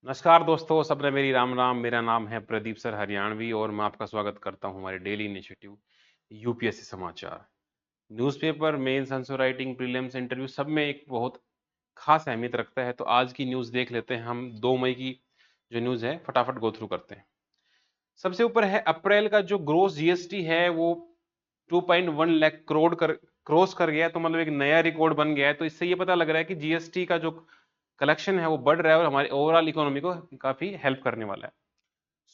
नमस्कार दोस्तों, सबने मेरी राम राम। मेरा नाम है प्रदीप सर हरियाणवी और मैं आपका स्वागत करता हूं हमारे डेली इनिशिएटिव यूपीएससी समाचार। Newspaper, mains, answer writing, prelims, interview सब में एक बहुत खास अहमियत रखता है। तो आज की न्यूज़ देख लेते हैं हम। 2 मई की जो न्यूज़ है फटाफट गो थ्रू करते हैं। सबसे ऊपर है अप्रैल का जो ग्रोस जीएसटी है वो 2.1 लाख करोड़ कर क्रॉस कर गया। तो मतलब एक नया रिकॉर्ड बन गया है। तो इससे ये पता लग रहा है कि जीएसटी का जो कलेक्शन है वो बढ़ रहा है और हमारे ओवरऑल इकोनॉमी को काफी हेल्प करने वाला है।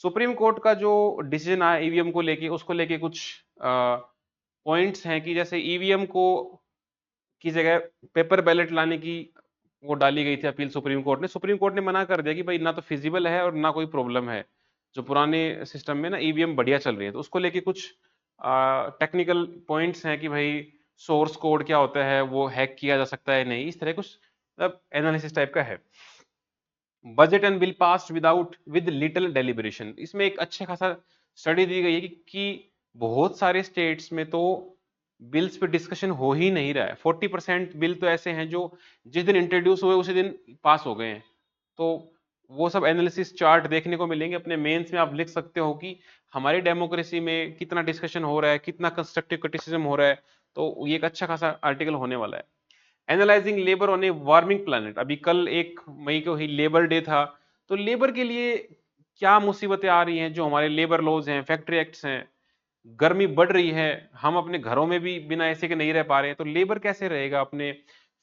सुप्रीम कोर्ट का जो डिसीजन आया ईवीएम को लेके, उसको लेके कुछ पॉइंट्स हैं कि जैसे ईवीएम को की जगह पेपर बैलेट लाने की वो डाली गई थी अपील सुप्रीम कोर्ट ने। सुप्रीम कोर्ट ने मना कर दिया कि भाई ना तो फिजिबल है और ना कोई प्रॉब्लम है। जो पुराने सिस्टम में ना ईवीएम बढ़िया चल रही है। तो उसको लेके कुछ टेक्निकल पॉइंट्स हैं कि भाई सोर्स कोड क्या होता है, वो हैक किया जा सकता है नहीं, इस तरह कुछ मतलब एनालिसिस टाइप का है। Budget and bill passed without with little deliberation, इसमें एक अच्छा खासा स्टडी दी गई है कि बहुत सारे स्टेट्स में तो बिल्स पे डिस्कशन हो ही नहीं रहा है। 40% बिल तो ऐसे हैं जो जिस दिन इंट्रोड्यूस हुए उसी दिन पास हो गए हैं। तो वो सब एनालिसिस चार्ट देखने को मिलेंगे। अपने मेंस में आप लिख सकते हो कि हमारी डेमोक्रेसी में कितना डिस्कशन हो रहा है, कितना कंस्ट्रक्टिव क्रिटिसिज्म हो रहा है। तो ये एक अच्छा खासा आर्टिकल होने वाला है। Analysing labour on A warming planet, अभी कल 1 मई को ही लेबर डे था। तो लेबर के लिए क्या मुसीबतें आ रही हैं, जो हमारे लेबर लॉज हैं, फैक्ट्री एक्ट्स हैं, गर्मी बढ़ रही है, हम अपने घरों में भी बिना एसी के नहीं रह पा रहे हैं। तो लेबर कैसे रहेगा अपने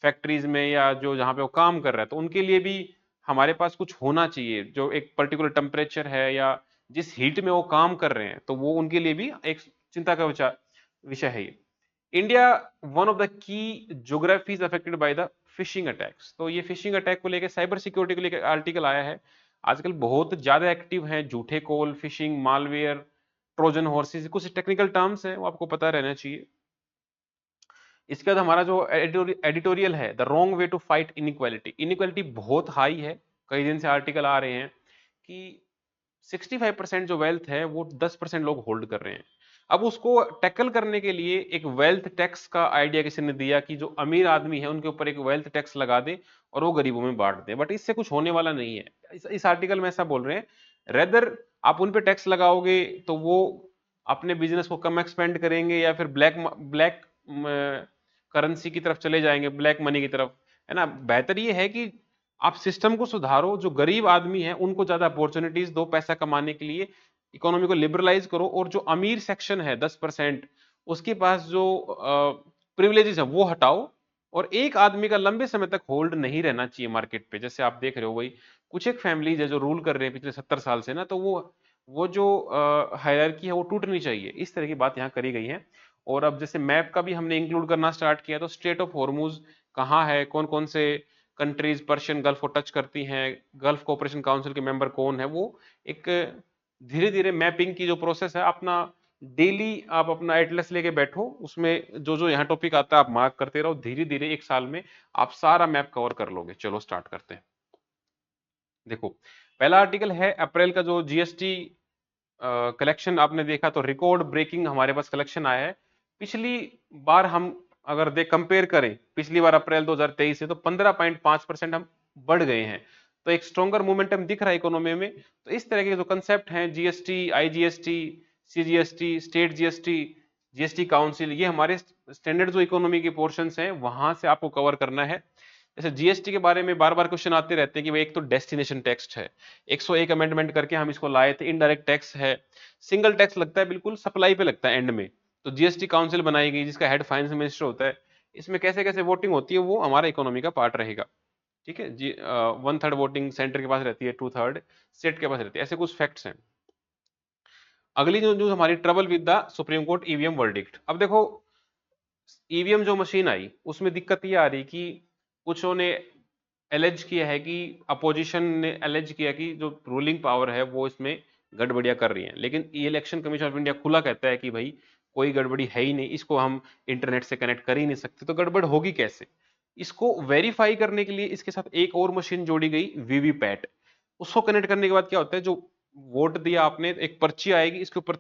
फैक्ट्रीज में या जो जहाँ पे वो काम कर रहा है। तो उनके लिए भी हमारे पास कुछ होना चाहिए, जो एक पर्टिकुलर टेम्परेचर है या जिस हीट में वो काम कर रहे हैं, तो वो उनके लिए भी एक चिंता का विषय है ये। India one of the key geographies affected by the phishing attacks. तो ये फिशिंग अटैक को लेकर, साइबर सिक्योरिटी को लेकर आर्टिकल आया है। आजकल बहुत ज्यादा एक्टिव हैं झूठे call, fishing, malware, Trojan horses, कुछ टेक्निकल टर्म्स हैं वो आपको पता रहना चाहिए। इसके बाद हमारा जो एडिटोरियल है, the wrong way to fight inequality. Inequality बहुत हाई है। कई दिन से आर्टिकल आ रहे हैं कि 65% जो वेल्थ है वो 10% लोग होल्ड कर रहे हैं। अब उसको टैकल करने के लिए एक वेल्थ टैक्स का आइडिया किसी ने दिया कि जो अमीर आदमी है उनके ऊपर एक वेल्थ टैक्स लगा दे और वो गरीबों में बांट दे। बट इससे कुछ होने वाला नहीं है। इस आर्टिकल में ऐसा बोल रहे हैं। रेदर आप उन पे टैक्स लगाओगे तो वो अपने बिजनेस को कम एक्सपेंड करेंगे या फिर ब्लैक ब्लैक करेंसी की तरफ चले जाएंगे, ब्लैक मनी की तरफ, है ना। बेहतर ये है कि आप सिस्टम को सुधारो, जो गरीब आदमी है उनको ज्यादा अपॉर्चुनिटीज दो पैसा कमाने के लिए, इकोनॉमी को लिबरलाइज करो। और जो अमीर सेक्शन है 10%, उसके पास जो प्रिविलेजेस है वो हटाओ। और एक आदमी का लंबे समय तक होल्ड नहीं रहना चाहिए मार्केट पे। जैसे आप देख रहे हो वही कुछ एक फैमिलीज है जो रूल कर रहे हैं पिछले 70 साल से ना, तो वो जो हायरार्की है वो टूटनी चाहिए। इस तरह की बात यहाँ करी गई है। और अब जैसे मैप का भी हमने इंक्लूड करना स्टार्ट किया, तो स्ट्रेट ऑफ हॉर्मुज कहाँ है, कौन कौन से कंट्रीज पर्शियन गल्फ को टच करती हैं, गल्फ कोऑपरेशन काउंसिल के मेंबर कौन है, वो एक धीरे धीरे मैपिंग की जो प्रोसेस है अपना, डेली आप अपना एटलस लेके बैठो, उसमें जो जो यहाँ टॉपिक आता है आप मार्क करते रहो। धीरे धीरे 1 साल में आप सारा मैप कवर कर लोगे। चलो स्टार्ट करते हैं। देखो, पहला आर्टिकल है अप्रैल का जो जीएसटी कलेक्शन आपने देखा तो रिकॉर्ड ब्रेकिंग हमारे पास कलेक्शन आया है। पिछली बार हम अगर देख कंपेयर करें पिछली बार अप्रैल 2023 से, तो 15.5% हम बढ़ गए हैं। तो एक स्ट्रॉन्गर मोमेंटम दिख रहा है इकोनॉमी में। तो इस तरह के जो कंसेप्ट हैं, GST, IGST, CGST, state GST, GST council, ये हमारे स्टैंडर्ड जो इकोनॉमी के पोर्शंस हैं वहां से आपको कवर करना है। जैसे जीएसटी के बारे में बार बार क्वेश्चन आते रहते हैं कि भाई एक तो डेस्टिनेशन टैक्स है, 101 अमेंडमेंट करके हम इसको लाए थे, इनडायरेक्ट टैक्स है, सिंगल टैक्स लगता है, बिल्कुल सप्लाई पे लगता है एंड में। तो जीएसटी काउंसिल बनाई गई जिसका हेड फाइनेंस मिनिस्टर होता है। इसमें कैसे कैसे वोटिंग होती है वो हमारा इकोनॉमी का पार्ट रहेगा। ठीक है जी। 1/3 वोटिंग सेंटर के पास रहती है, 2/3 स्टेट के पास रहती है। ऐसे कुछ फैक्ट्स हैं। अगली जो जो हमारी trouble with the supreme court EVM verdict. अब देखो, ईवीएम जो मशीन आई उसमें दिक्कत ये आ रही कि कुछों ने एलेज किया है कि अपोजिशन ने एलेज किया कि जो रूलिंग पावर है वो इसमें गड़बड़ियां कर रही है। लेकिन इलेक्शन कमीशन ऑफ इंडिया खुला कहता है कि भाई कोई गड़बड़ी है ही नहीं, इसको हम इंटरनेट से कनेक्ट कर ही नहीं सकते, तो गड़बड़ होगी कैसे। इसको वेरीफाई करने के लिए इसके साथ एक और मशीन जोड़ी गई, वीवीपैट। उसको कनेक्ट करने के बाद क्या होता है, जो वोट दिया आपने, एक पर्ची आएगी, इसके ऊपर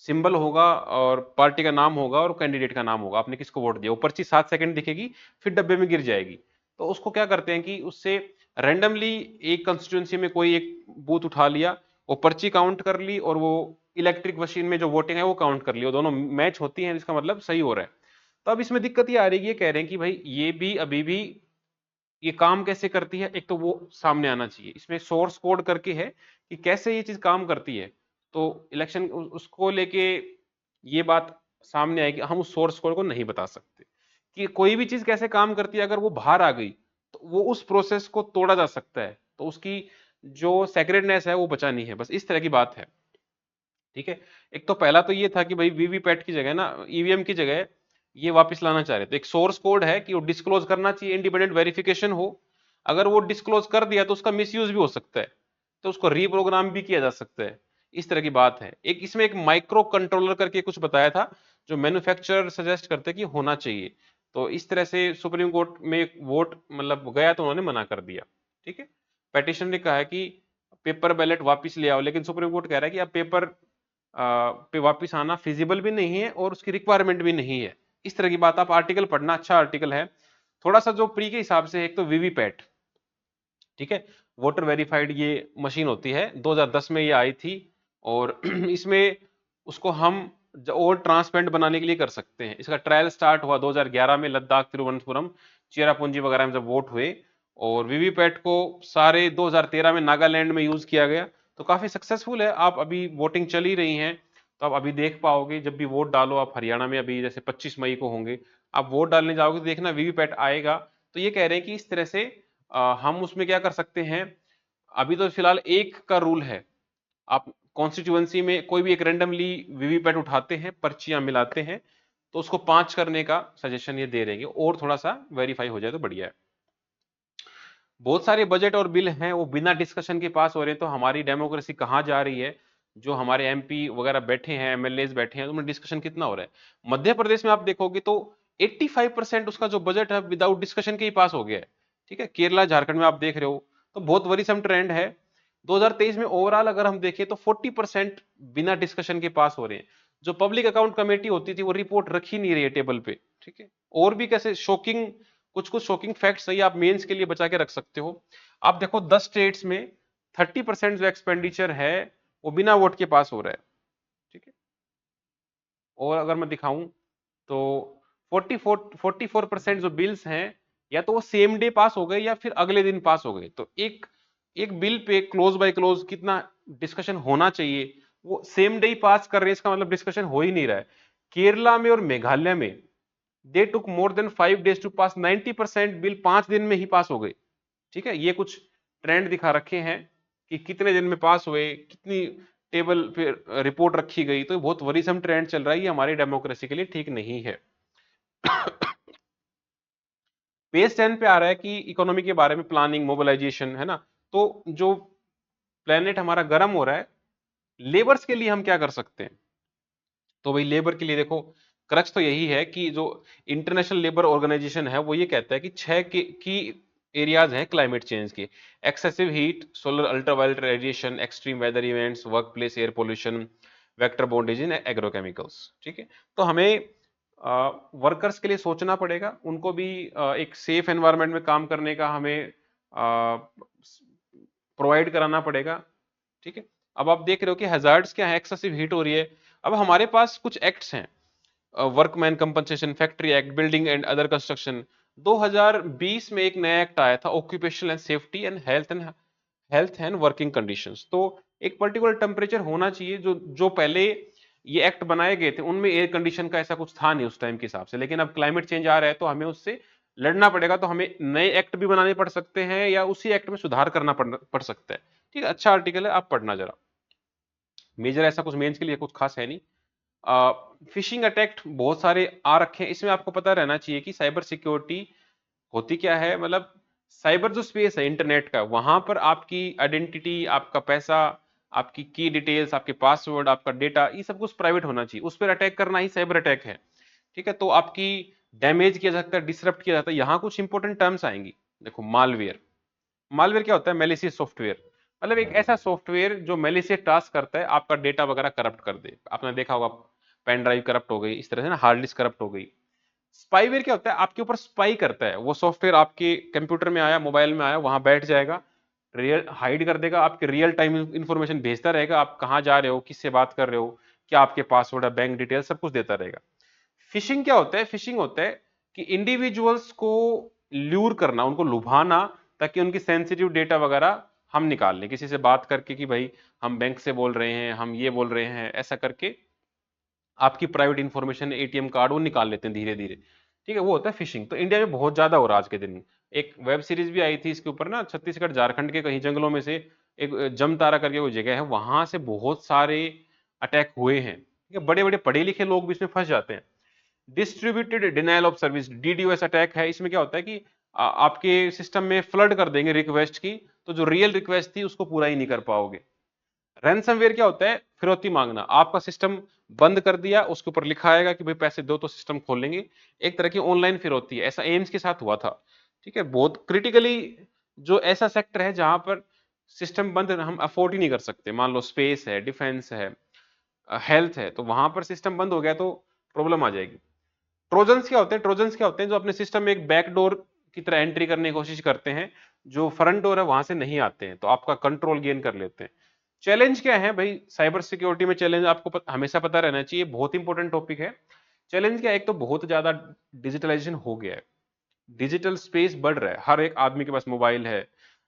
सिंबल होगा और पार्टी का नाम होगा और कैंडिडेट का नाम होगा, आपने किसको वोट दिया। वो पर्ची 7 सेकंड दिखेगी, फिर डब्बे में गिर जाएगी। तो उसको क्या करते हैं कि उससे रैंडमली एक कंस्टिट्यूंसी में कोई एक बूथ उठा लिया, वो पर्ची काउंट कर ली और वो इलेक्ट्रिक मशीन में जो वोटिंग है वो काउंट कर ली, वो दोनों मैच होती हैं, जिसका मतलब सही हो रहा है। तो अब इसमें दिक्कत ये आ रही है, ये कह रहे हैं कि भाई ये भी अभी भी ये काम कैसे करती है, एक तो वो सामने आना चाहिए। इसमें सोर्स कोड करके है कि कैसे ये चीज काम करती है, तो इलेक्शन उसको लेके ये बात सामने आएगी। हम उस सोर्स कोड को नहीं बता सकते कि कोई भी चीज कैसे काम करती है। अगर वो बाहर आ गई तो वो उस प्रोसेस को तोड़ा जा सकता है, तो उसकी जो सेक्रेटनेस है वो बचानी है, बस इस तरह की बात है। ठीक है, एक तो पहला तो ये था कि भाई वीवीपैट की जगह ना ईवीएम की जगह ये वापस लाना चाह रहे, तो एक सोर्स कोड है कि वो डिस्क्लोज करना चाहिए, इंडिपेंडेंट वेरिफिकेशन हो। अगर वो डिस्क्लोज कर दिया तो उसका मिसयूज भी हो सकता है, तो उसको रीप्रोग्राम भी किया जा सकता है। इस तरह की बात है। एक इसमें एक माइक्रो कंट्रोलर करके कुछ बताया था, जो मैन्युफैक्चरर सजेस्ट करते कि होना चाहिए। तो इस तरह से सुप्रीम कोर्ट में वोट मतलब गया तो उन्होंने मना कर दिया। ठीक है, पेटिशन ने कहा है कि पेपर बैलेट वापस ले आओ, लेकिन सुप्रीम कोर्ट कह रहा है कि अब पेपर पे वापस आना फिजिबल भी नहीं है और उसकी रिक्वायरमेंट भी नहीं है। इस तरह की बात, आप आर्टिकल पढ़ना, अच्छा आर्टिकल है। थोड़ा सा जो प्री के हिसाब से, एक तो वीवीपैट, ठीक है, वोटर वेरीफाइड ये मशीन होती है, 2010 में ये आई थी। और इसमें उसको हम और ट्रांसपेरेंट बनाने के लिए कर सकते हैं। इसका ट्रायल स्टार्ट हुआ 2011 में लद्दाख, तिरुवनंतपुरम, चेरापूंजी वगैरह में जब वोट हुए। और वीवीपैट को सारे 2013 में नागालैंड में यूज किया गया, तो काफी सक्सेसफुल है। आप अभी वोटिंग चल ही रही है, तो आप अभी देख पाओगे जब भी वोट डालो आप, हरियाणा में अभी जैसे 25 मई को होंगे, आप वोट डालने जाओगे तो देखना वीवीपैट आएगा। तो ये कह रहे हैं कि इस तरह से हम उसमें क्या कर सकते हैं। अभी तो फिलहाल एक का रूल है, आप कॉन्स्टिट्यूएंसी में कोई भी एक रेंडमली वीवीपैट उठाते हैं, पर्चियां मिलाते हैं, तो उसको 5 करने का सजेशन ये दे रहेंगे, और थोड़ा सा वेरीफाई हो जाए तो बढ़िया है। बहुत सारे बजट और बिल हैं वो बिना डिस्कशन के पास हो रहे हैं, तो हमारी डेमोक्रेसी कहाँ जा रही है। जो हमारे एमपी वगैरह बैठे हैं, एमएलएज बैठे हैं, उनमें डिस्कशन कितना हो रहा है। मध्य प्रदेश में आप देखोगे तो 85% उसका जो बजट है विदाउट डिस्कशन के ही पास हो गया है। ठीक है, केरला झारखंड में आप देख रहे हो, तो बहुत वरीसम ट्रेंड है। 2023 में ओवरऑल अगर हम देखें तो 40% बिना डिस्कशन के पास हो रहे हैं। जो पब्लिक अकाउंट कमेटी होती थी वो रिपोर्ट रख ही नहीं रही है टेबल पे। ठीक है, और भी कैसे शॉकिंग, कुछ कुछ शॉकिंग फैक्ट्स सही आप मेंस के लिए बचा के रख सकते हो। आप देखो 10 स्टेट्स में 30% जो एक्सपेंडिचर है वो बिना वोट के पास हो रहा है। ठीक है, और अगर मैं दिखाऊं तो 44% जो बिल्स हैं, या तो वो सेम डे पास हो गए या फिर अगले दिन पास हो गए। तो एक एक bill pay close by close कितना डिस्कशन होना चाहिए, वो सेम डे ही पास कर रहे हैं, इसका मतलब डिस्कशन हो ही नहीं रहा है। केरला में और मेघालय में they took more than 5 days to pass, 90% bill 5 दिन में ही पास हो गए। ठीक है, ये कुछ ट्रेंड दिखा रखे हैं कि कितने दिन में पास हुए, कितनी टेबल पे रिपोर्ट रखी गई। तो बहुत वरीसम ट्रेंड चल रहा है, ये हमारी डेमोक्रेसी के लिए ठीक नहीं है। पेज 10 पे आ रहा है कि इकोनॉमी के बारे में, प्लानिंग, मोबिलाइजेशन, है ना। तो जो प्लेनेट हमारा गर्म हो रहा है, लेबर्स के लिए हम क्या कर सकते हैं। तो भाई लेबर के लिए देखो, क्रक्स तो यही है कि जो इंटरनेशनल लेबर ऑर्गेनाइजेशन है वो ये कहता है कि 6 की एरियाज हैं क्लाइमेट चेंज के: excessive heat, solar ultraviolet radiation, extreme weather events, work place air pollution, vector borne disease, agrochemicals. ठीक है, तो हमें वर्कर्स के लिए सोचना पड़ेगा, उनको भी एक सेफ एनवायरनमेंट में काम करने का हमें प्रोवाइड कराना पड़ेगा। ठीक है, अब आप देख रहे हो कि हैजार्ड्स क्या है, एक्सेसिव हीट हो रही है। अब हमारे पास कुछ एक्ट्स हैं, workman compensation, factory act, building and other construction. 2020 में एक नया एक्ट आया था, occupational and safety and health and working conditions. तो एक पर्टिकुलर टेम्परेचर होना चाहिए। जो जो पहले ये एक्ट बनाए गए थे उनमें एयर कंडीशन का ऐसा कुछ था नहीं उस टाइम के हिसाब से, लेकिन अब क्लाइमेट चेंज आ रहा है तो हमें उससे लड़ना पड़ेगा। तो हमें नए एक्ट भी बनाने पड़ सकते हैं या उसी एक्ट में सुधार करना पड़ सकता है। ठीक है, अच्छा आर्टिकल है, आप पढ़ना जरा। मेजर ऐसा कुछ मेंस के लिए कुछ खास है नहीं। फिशिंग अटैक बहुत सारे आ रखे हैं, इसमें आपको पता रहना चाहिए कि साइबर सिक्योरिटी होती क्या है। मतलब साइबर जो स्पेस है इंटरनेट का, वहां पर आपकी आइडेंटिटी, आपका पैसा, आपकी की डिटेल्स, आपके पासवर्ड, आपका डेटा, ये सब कुछ प्राइवेट होना चाहिए। उस पर अटैक करना ही साइबर अटैक है। ठीक है, तो आपकी डैमेज किया जाता है, डिसरप्ट किया जाता है। यहाँ कुछ इंपॉर्टेंट टर्म्स आएंगी। देखो, मालवेयर। मालवेयर क्या होता है? Malicious software. मतलब एक ऐसा सॉफ्टवेयर जो मैलिशियस टास्क करता है, आपका डेटा वगैरह करप्ट कर दे। आपने देखा होगा पेन ड्राइव करप्ट हो गई, इस तरह से ना हार्ड डिस्क करप्ट हो गई। स्पाईवेयर क्या होता है, आपके ऊपर स्पाई करता है, वो सॉफ्टवेयर आपके कंप्यूटर में आया, मोबाइल में आया, वहां बैठ जाएगा, रियल हाइड कर देगा, आपके रियल टाइम इंफॉर्मेशन भेजता रहेगा, आप कहाँ जा रहे हो, किससे बात कर रहे हो, क्या आपके पासवर्ड है, बैंक डिटेल, सब कुछ देता रहेगा। फिशिंग क्या होता है, फिशिंग होता है कि इंडिविजुअल्स को ल्यूर करना, उनको लुभाना, ताकि उनकी सेंसिटिव डेटा वगैरह हम निकाल लें, किसी से बात करके कि भाई हम बैंक से बोल रहे हैं, हम ये बोल रहे हैं, ऐसा करके आपकी प्राइवेट इंफॉर्मेशन, एटीएम कार्ड वो निकाल लेते हैं धीरे धीरे। ठीक है, वो होता है फिशिंग। तो इंडिया में बहुत ज्यादा हो रहा है आज के दिन में। एक वेब सीरीज भी आई थी इसके ऊपर ना, छत्तीसगढ़ झारखंड के कहीं जंगलों में से एक जमतारा करके कोई जगह है, वहां से बहुत सारे अटैक हुए हैं। ठीक है, बड़े बड़े पढ़े लिखे लोग भी इसमें फंस जाते हैं। Distributed denial of service, DDoS attack है। इसमें क्या होता है कि आपके सिस्टम में फ्लड कर देंगे रिक्वेस्ट की, तो जो रियल रिक्वेस्ट थी उसको पूरा ही नहीं कर पाओगे। रैनसमवेयर क्या होता है, फिरौती मांगना, आपका सिस्टम बंद कर दिया, उसके ऊपर लिखा आएगा कि भाई पैसे दो तो सिस्टम खोलेंगे। एक तरह की ऑनलाइन फिरौती है, ऐसा एम्स के साथ हुआ था। ठीक है, बहुत क्रिटिकली जो ऐसा सेक्टर है जहां पर सिस्टम बंद हम अफोर्ड ही नहीं कर सकते, मान लो स्पेस है, डिफेंस है, हेल्थ है, तो वहां पर सिस्टम बंद हो गया तो प्रॉब्लम आ जाएगी। ट्रोजन्स क्या होते हैं, ट्रोजन्स क्या होते हैं, जो अपने सिस्टम में एक बैकडोर की तरह एंट्री करने की कोशिश करते हैं, जो फ्रंट डोर है वहां से नहीं आते हैं, तो आपका कंट्रोल गेन कर लेते हैं। चैलेंज क्या है भाई, साइबर सिक्योरिटी में चैलेंज आपको हमेशा पता रहना चाहिए, बहुत इंपॉर्टेंट टॉपिक है। चैलेंज क्या है, एक तो बहुत ज्यादा डिजिटलाइजेशन हो गया है, डिजिटल स्पेस बढ़ रहा है, हर एक आदमी के पास मोबाइल है,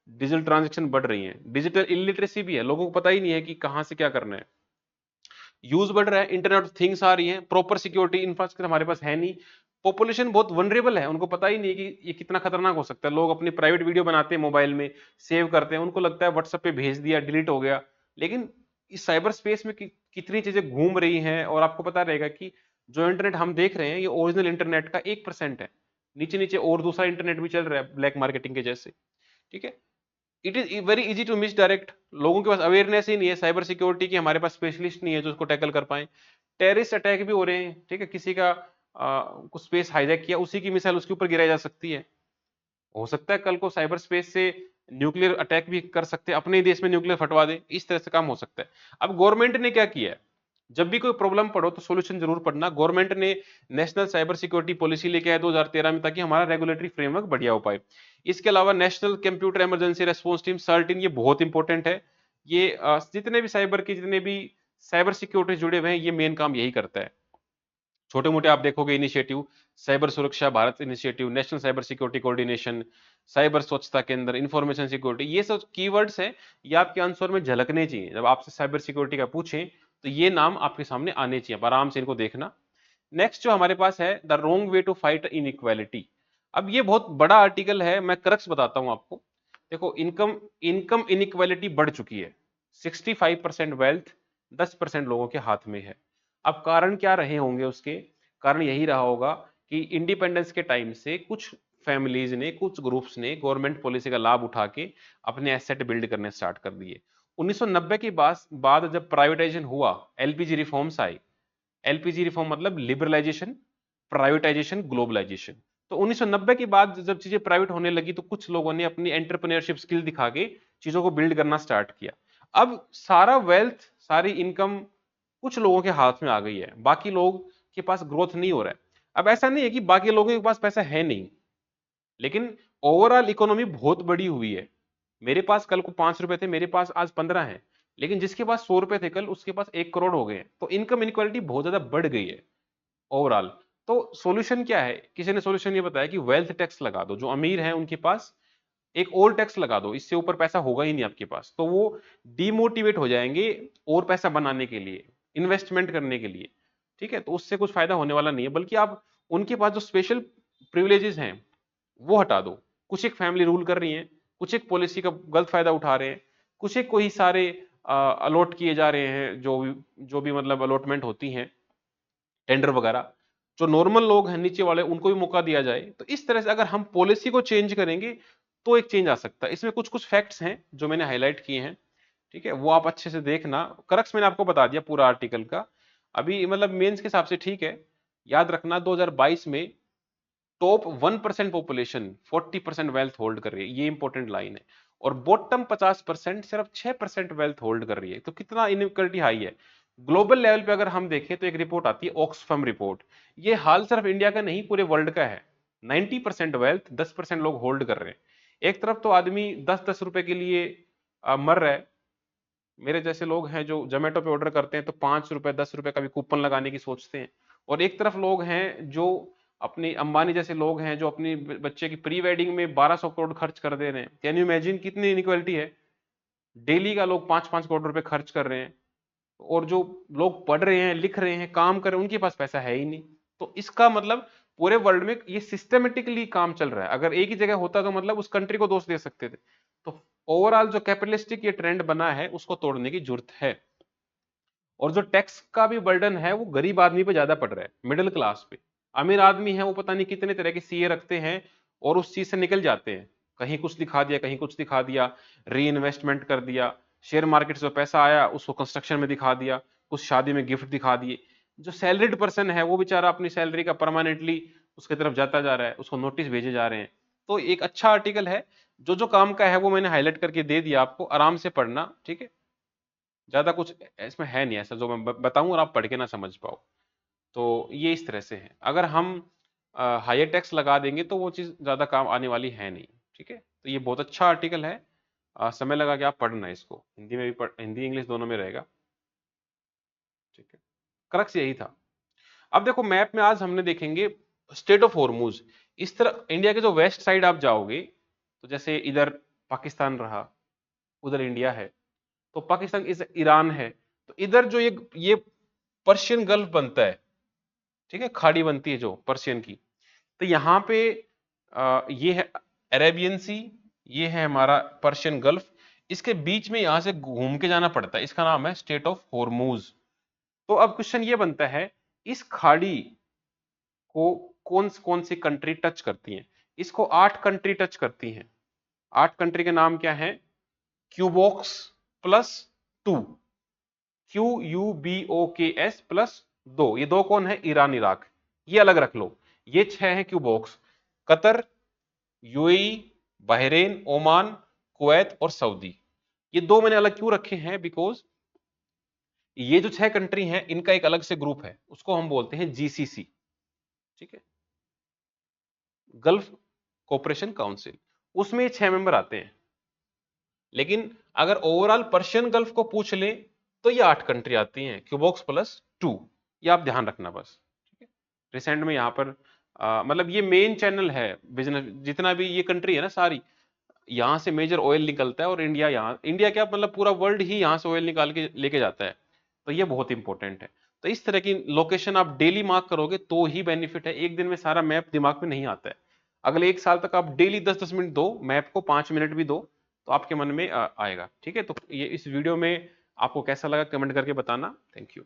डिजिटल ट्रांजेक्शन बढ़ रही है, डिजिटल इलिटरेसी भी है, लोगों को पता ही नहीं है कि कहां से क्या करना है। यूज बढ़ रहा है, इंटरनेट ऑफ थिंग्स आ रही है, प्रॉपर सिक्योरिटी इंफ्रास्ट्रक्चर हमारे पास है नहीं। पॉपुलेशन बहुत वनरेबल है, उनको पता ही नहीं कि ये कितना खतरनाक हो सकता है। लोग अपनी प्राइवेट वीडियो बनाते हैं, मोबाइल में सेव करते हैं, उनको लगता है व्हाट्सएप पे भेज दिया, डिलीट हो गया। लेकिन इस साइबर स्पेस में कितनी चीजें घूम रही हैं, और आपको पता रहेगा कि जो इंटरनेट हम देख रहे हैं ये ओरिजिनल इंटरनेट का 1% है। नीचे नीचे और दूसरा इंटरनेट भी चल रहा है ब्लैक मार्केटिंग के जैसे। ठीक है, it is very easy to miss direct. लोगों के पास अवेयरनेस ही नहीं है साइबर सिक्योरिटी की, हमारे पास स्पेशलिस्ट नहीं है जो उसको टैकल कर पाए। टेररिस्ट अटैक भी हो रहे हैं। ठीक है, किसी का कुछ स्पेस हाईजैक किया, उसी की मिसाइल उसके ऊपर गिराई जा सकती है। हो सकता है कल को साइबर स्पेस से न्यूक्लियर अटैक भी कर सकते हैं, अपने ही देश में न्यूक्लियर फटवा दे, इस तरह से काम हो सकता है। अब गवर्नमेंट ने क्या किया है, जब भी कोई प्रॉब्लम पड़ो तो सॉल्यूशन जरूर पढ़ना। गवर्नमेंट ने नेशनल साइबर सिक्योरिटी पॉलिसी लेके आया 2013 में, ताकि हमारा रेगुलेटरी फ्रेमवर्क बढ़िया हो पाए। इसके अलावा national computer emergency response team certain, ये बहुत इंपॉर्टेंट है। ये जितने भी साइबर के जितने भी साइबर सिक्योरिटी जुड़े हुए हैं, ये मेन काम यही करता है। छोटे मोटे आप देखोगे इनिशिएटिव, साइबर सुरक्षा Bharat initiative, national cyber security coordination, cyber स्वच्छता केंद्र, इंफॉर्मेशन सिक्योरिटी, ये सब कीवर्ड्स हैं, ये आपके आंसर में झलकने चाहिए। जब आपसे साइबर सिक्योरिटी का पूछें तो ये नाम आपके सामने आने चाहिए, आप आराम से इनको देखना। नेक्स्ट जो हमारे पास है, the wrong way to fight inequality. अब ये बहुत बड़ा आर्टिकल है, मैं क्रक्स बताता हूं आपको। देखो, इनकम इनकम इनइक्वालिटी बढ़ चुकी है। 65% वेल्थ 10% लोगों के हाथ में है। अब कारण क्या रहे होंगे, उसके कारण यही रहा होगा कि इंडिपेंडेंस के टाइम से कुछ फैमिलीज ने, कुछ ग्रुप्स ने गवर्नमेंट पॉलिसी का लाभ उठा के अपने एसेट बिल्ड करने स्टार्ट कर दिए। 1990 के बाद जब प्राइवेटाइजेशन हुआ, एलपीजी रिफॉर्म्स आए। एलपीजी रिफॉर्म मतलब लिबरलाइजेशन, प्राइवेटाइजेशन, ग्लोबलाइजेशन। तो 1990 के बाद जब चीजें प्राइवेट होने लगी तो कुछ लोगों ने अपनी एंटरप्रेन्योरशिप स्किल दिखा के चीजों को बिल्ड करना स्टार्ट किया। अब सारा वेल्थ, सारी इनकम कुछ लोगों के हाथ में आ गई है, बाकी लोग के पास ग्रोथ नहीं हो रहा है। अब ऐसा नहीं है कि बाकी लोगों के पास पैसा है नहीं, लेकिन ओवरऑल इकोनॉमी बहुत बड़ी हुई है। मेरे पास कल को 5 रुपए थे, मेरे पास आज 15 है, लेकिन जिसके पास 100 रुपए थे कल, उसके पास 1 करोड़ हो गए। तो इनकम इनक्वालिटी बहुत ज्यादा बढ़ गई है ओवरऑल। तो सॉल्यूशन क्या है, किसी ने सॉल्यूशन ये बताया कि वेल्थ टैक्स लगा दो, जो अमीर हैं उनके पास एक और टैक्स लगा दो, इससे ऊपर पैसा होगा ही नहीं आपके पास, तो वो डिमोटिवेट हो जाएंगे और पैसा बनाने के लिए, इन्वेस्टमेंट करने के लिए। ठीक है, तो उससे कुछ फायदा होने वाला नहीं है, बल्कि आप उनके पास जो स्पेशल प्रिविलेजेस हैं वो हटा दो। कुछ एक फैमिली रूल कर रही है, कुछ एक पॉलिसी का गलत फायदा उठा रहे हैं, कुछ एक को ही सारे अलॉट किए जा रहे हैं, जो भी मतलब अलॉटमेंट होती हैं, टेंडर वगैरह। जो नॉर्मल लोग हैं नीचे वाले, उनको भी मौका दिया जाए। तो इस तरह से अगर हम पॉलिसी को चेंज करेंगे तो एक चेंज आ सकता है। इसमें कुछ कुछ फैक्ट्स हैं जो मैंने हाईलाइट किए हैं। ठीक है, वो आप अच्छे से देखना। करक्स मैंने आपको बता दिया पूरा आर्टिकल का। अभी मतलब मेंस के हिसाब से ठीक है, याद रखना 2022 में टॉप 1% पॉपुलेशन 40% वेल्थ होल्ड कर रही है, ये इंपॉर्टेंट लाइन है। और बॉटम 50% सिर्फ 6% वेल्थ होल्ड कर रही है। तो कितना इनइक्वालिटी हाई है। ग्लोबल लेवल पे अगर हम देखें तो एक रिपोर्ट आती है ऑक्सफैम रिपोर्ट, ये हाल सिर्फ इंडिया का नहीं पूरे वर्ल्ड का है। 90% वेल्थ 10% लोग होल्ड कर रहे हैं। एक तरफ तो आदमी 10-10 रुपए के लिए मर रहा है, मेरे जैसे लोग हैं जो जोमेटो पे ऑर्डर करते हैं तो 5 रुपए 10 रुपए का भी कूपन लगाने की सोचते हैं, और एक तरफ लोग हैं जो अपनी अंबानी जैसे लोग हैं जो अपनी बच्चे की प्री वेडिंग में 1200 करोड़ खर्च कर दे रहे हैं। कैन यू इमेजिन कितनी इनइक्वालिटी है। डेली का लोग 5-5 करोड़ रुपए खर्च कर रहे हैं, और जो लोग पढ़ रहे हैं लिख रहे हैं काम कर रहे हैं उनके पास पैसा है ही नहीं। तो इसका मतलब पूरे वर्ल्ड में ये सिस्टमेटिकली काम चल रहा है। अगर एक ही जगह होता तो मतलब उस कंट्री को दोष दे सकते थे। तो ओवरऑल जो कैपिटलिस्टिक ये ट्रेंड बना है उसको तोड़ने की जरूरत है। और जो टैक्स का भी बर्डन है वो गरीब आदमी पे ज्यादा पड़ रहा है, मिडिल क्लास पे। अमीर आदमी है वो पता नहीं कितने तरह के सीए रखते हैं और उस चीज से निकल जाते हैं, कहीं कुछ दिखा दिया कहीं कुछ दिखा दिया, री इन्वेस्टमेंट कर दिया, शेयर मार्केट से पैसा आया उसको कंस्ट्रक्शन में दिखा दिया, कुछ शादी में गिफ्ट दिखा दिए। जो सैलरीड पर्सन है वो बेचारा अपनी सैलरी का परमानेंटली उसके तरफ जाता जा रहा है, उसको नोटिस भेजे जा रहे हैं। तो एक अच्छा आर्टिकल है, जो जो काम का है वो मैंने हाईलाइट करके दे दिया आपको, आराम से पढ़ना, ठीक है। ज्यादा कुछ इसमें है नहीं ऐसा जो मैं बताऊं और आप पढ़ के ना समझ पाओ। तो ये इस तरह से है, अगर हम हायर टैक्स लगा देंगे तो वो चीज ज्यादा काम आने वाली है नहीं, ठीक है। तो ये बहुत अच्छा आर्टिकल है, समय लगा कि आप पढ़ना इसको, हिंदी में भी हिंदी इंग्लिश दोनों में रहेगा, ठीक है। क्रक्स यही था। अब देखो मैप में आज हमने देखेंगे स्टेट ऑफ हॉर्मूज। इस तरह इंडिया के जो वेस्ट साइड आप जाओगे तो जैसे इधर पाकिस्तान रहा, उधर इंडिया है, तो पाकिस्तान इस ईरान है, तो इधर जो ये पर्शियन गल्फ बनता है, ठीक है, खाड़ी बनती है जो पर्शियन की। तो यहाँ पे ये है अरेबियन सी, ये है हमारा पर्शियन गल्फ, इसके बीच में यहां से घूम के जाना पड़ता है, इसका नाम है स्टेट ऑफ हॉर्मूज। तो अब क्वेश्चन ये बनता है, इस खाड़ी को कौन कौन सी कंट्री टच करती हैं। इसको 8 कंट्री टच करती हैं। 8 कंट्री के नाम क्या है, क्यूबॉक्स प्लस 2, QUBOKS प्लस 2, ये दो कौन है, ईरान इराक, ये अलग रख लो। ये 6 है क्यूबॉक्स, Qatar, UAE, Bahrain, Oman, Kuwait और सऊदी। ये दो मैंने अलग क्यों रखे हैं, बिकॉज ये जो 6 कंट्री हैं इनका एक अलग से ग्रुप है, उसको हम बोलते हैं GCC, ठीक है, गल्फ कोऑपरेशन काउंसिल। उसमें 6 मेंबर आते हैं। लेकिन अगर ओवरऑल पर्शियन गल्फ को पूछ ले तो ये 8 कंट्री आती हैं, क्यूबॉक्स प्लस 2, ये आप ध्यान रखना बस, ठीक है। रिसेंट में यहाँ पर मतलब ये मेन चैनल है बिजनेस, जितना भी ये कंट्री है ना सारी, यहाँ से मेजर ऑयल निकलता है, और इंडिया यहाँ, इंडिया क्या मतलब पूरा वर्ल्ड ही यहाँ से ऑयल निकाल के लेके जाता है। तो ये बहुत इंपॉर्टेंट है। तो इस तरह की लोकेशन आप डेली मार्क करोगे तो ही बेनिफिट है, एक दिन में सारा मैप दिमाग में नहीं आता है। अगले 1 साल तक आप डेली 10-10 मिनट दो मैप को, 5 मिनट भी दो, तो आपके मन में आएगा, ठीक है। तो ये इस वीडियो में आपको कैसा लगा कमेंट करके बताना। Thank you.